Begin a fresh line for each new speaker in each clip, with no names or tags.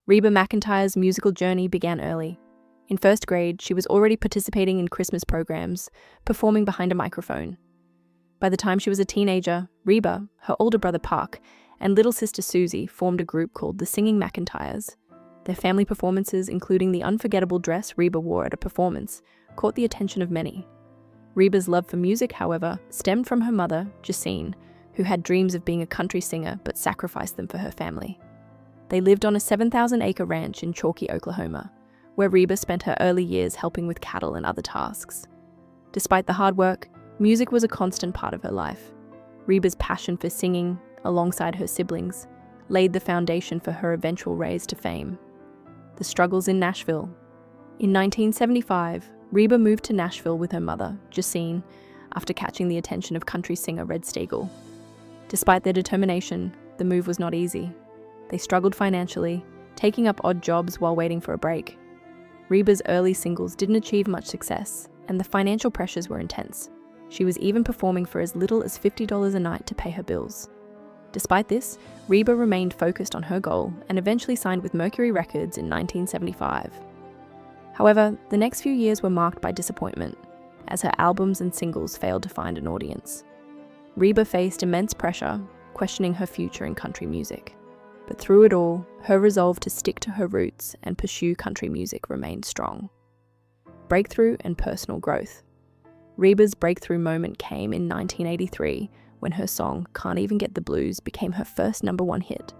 Reba McEntire's musical journey began early. In first grade, she was already participating in Christmas programs, performing behind a microphone. By the time she was a teenager, Reba, her older brother Puck, and little sister Susie formed a group called the Singing McEntires. Their family performances, including the unforgettable dress Reba wore at a performance, caught the attention of many. Reba's love for music, however, stemmed from her mother, Jacine, who had dreams of being a country singer but sacrificed them for her family. They lived on a 7,000-acre ranch in Chalky, Oklahoma, where Reba spent her early years helping with cattle and other tasks. Despite the hard work, music was a constant part of her life. Reba's passion for singing, alongside her siblings, laid the foundation for her eventual rise to fame. The struggles in Nashville. In 1975, Reba moved to Nashville with her mother, Jacine, after catching the attention of country singer Red Steagall. Despite their determination, the move was not easy. They struggled financially, taking up odd jobs while waiting for a break. Reba's early singles didn't achieve much success, and the financial pressures were intense. She was even performing for as little as $50 a night to pay her bills. Despite this, Reba remained focused on her goal and eventually signed with Mercury Records in 1975. However, the next few years were marked by disappointment, as her albums and singles failed to find an audience. Reba faced immense pressure, questioning her future in country music. But through it all, her resolve to stick to her roots and pursue country music remained strong. Breakthrough and personal growth. Reba's breakthrough moment came in 1983 when her song Can't Even Get the Blues became her first #1 hit.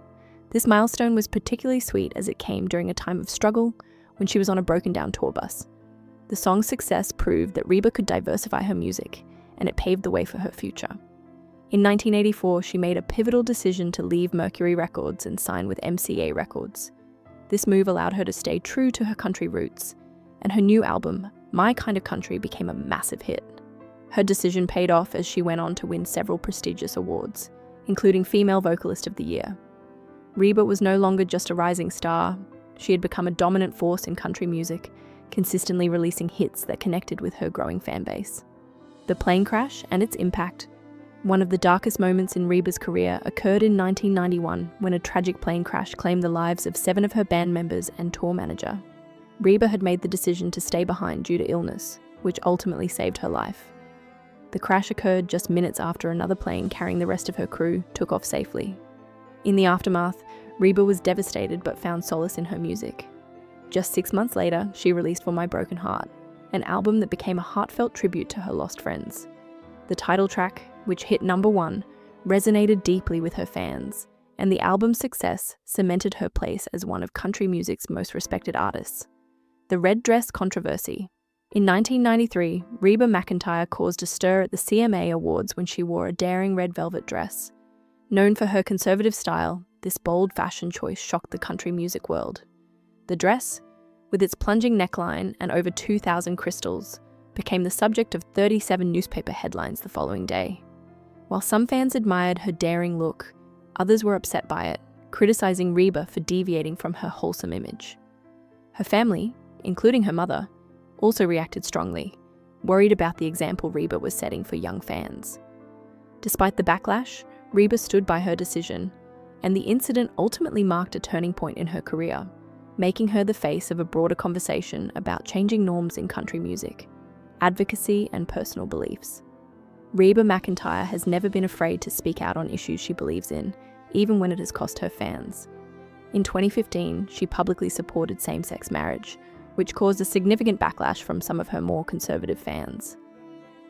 This milestone was particularly sweet as it came during a time of struggle when she was on a broken-down tour bus. The song's success proved that Reba could diversify her music, and it paved the way for her future. In 1984, she made a pivotal decision to leave Mercury Records and sign with MCA Records. This move allowed her to stay true to her country roots, and her new album, My Kind of Country, became a massive hit. Her decision paid off as she went on to win several prestigious awards, including Female Vocalist of the Year. Reba was no longer just a rising star. She had become a dominant force in country music, consistently releasing hits that connected with her growing fan base. The plane crash and its impact. One of the darkest moments in Reba's career occurred in 1991 when a tragic plane crash claimed the lives of 7 of her band members and tour manager. Reba had made the decision to stay behind due to illness, which ultimately saved her life. The crash occurred just minutes after another plane carrying the rest of her crew took off safely. In the aftermath, Reba was devastated but found solace in her music. Just 6 months later, she released For My Broken Heart, an album that became a heartfelt tribute to her lost friends. The title track, which hit #1, resonated deeply with her fans, and the album's success cemented her place as one of country music's most respected artists. The red dress controversy. In 1993, Reba McEntire caused a stir at the CMA Awards when she wore a daring red velvet dress. Known for her conservative style, this bold fashion choice shocked the country music world. The dress, with its plunging neckline and over 2,000 crystals, became the subject of 37 newspaper headlines the following day. While some fans admired her daring look, others were upset by it, criticizing Reba for deviating from her wholesome image. Her family, including her mother, also reacted strongly, worried about the example Reba was setting for young fans. Despite the backlash, Reba stood by her decision, and the incident ultimately marked a turning point in her career, making her the face of a broader conversation about changing norms in country music, advocacy, and personal beliefs. Reba McEntire has never been afraid to speak out on issues she believes in, even when it has cost her fans. In 2015, she publicly supported same-sex marriage, which caused a significant backlash from some of her more conservative fans.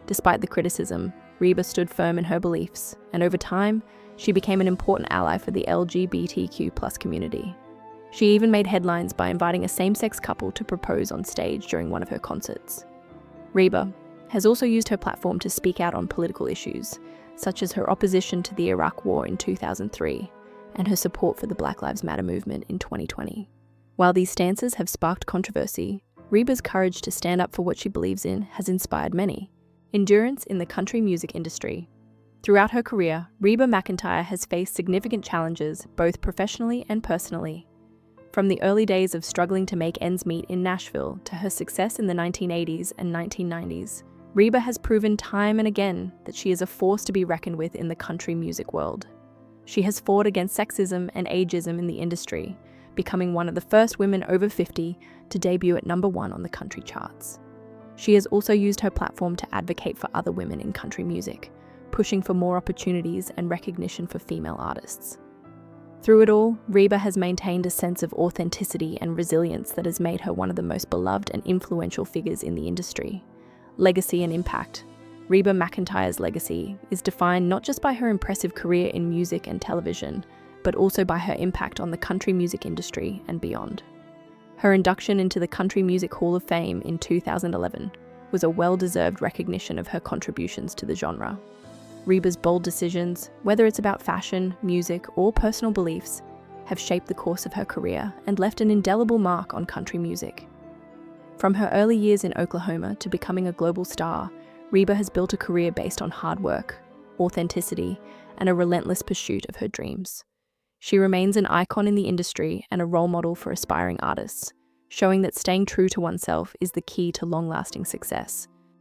Despite the criticism, Reba stood firm in her beliefs, and over time, she became an important ally for the LGBTQ+ community. She even made headlines by inviting a same-sex couple to propose on stage during one of her concerts. Reba has also used her platform to speak out on political issues, such as her opposition to the Iraq War in 2003 and her support for the Black Lives Matter movement in 2020. While these stances have sparked controversy, Reba's courage to stand up for what she believes in has inspired many. Endurance in the country music industry. Throughout her career, Reba McEntire has faced significant challenges, both professionally and personally. From the early days of struggling to make ends meet in Nashville to her success in the 1980s and 1990s, Reba has proven time and again that she is a force to be reckoned with in the country music world. She has fought against sexism and ageism in the industry, becoming one of the first women over 50 to debut at #1 on the country charts. She has also used her platform to advocate for other women in country music, pushing for more opportunities and recognition for female artists. Through it all, Reba has maintained a sense of authenticity and resilience that has made her one of the most beloved and influential figures in the industry. Legacy and impact. Reba McEntire's legacy is defined not just by her impressive career in music and television, but also by her impact on the country music industry and beyond. Her induction into the Country Music Hall of Fame in 2011 was a well-deserved recognition of her contributions to the genre. Reba's bold decisions, whether it's about fashion, music, or personal beliefs, have shaped the course of her career and left an indelible mark on country music. From her early years in Oklahoma to becoming a global star, Reba has built a career based on hard work, authenticity, and a relentless pursuit of her dreams. She remains an icon in the industry and a role model for aspiring artists, showing that staying true to oneself is the key to long-lasting success.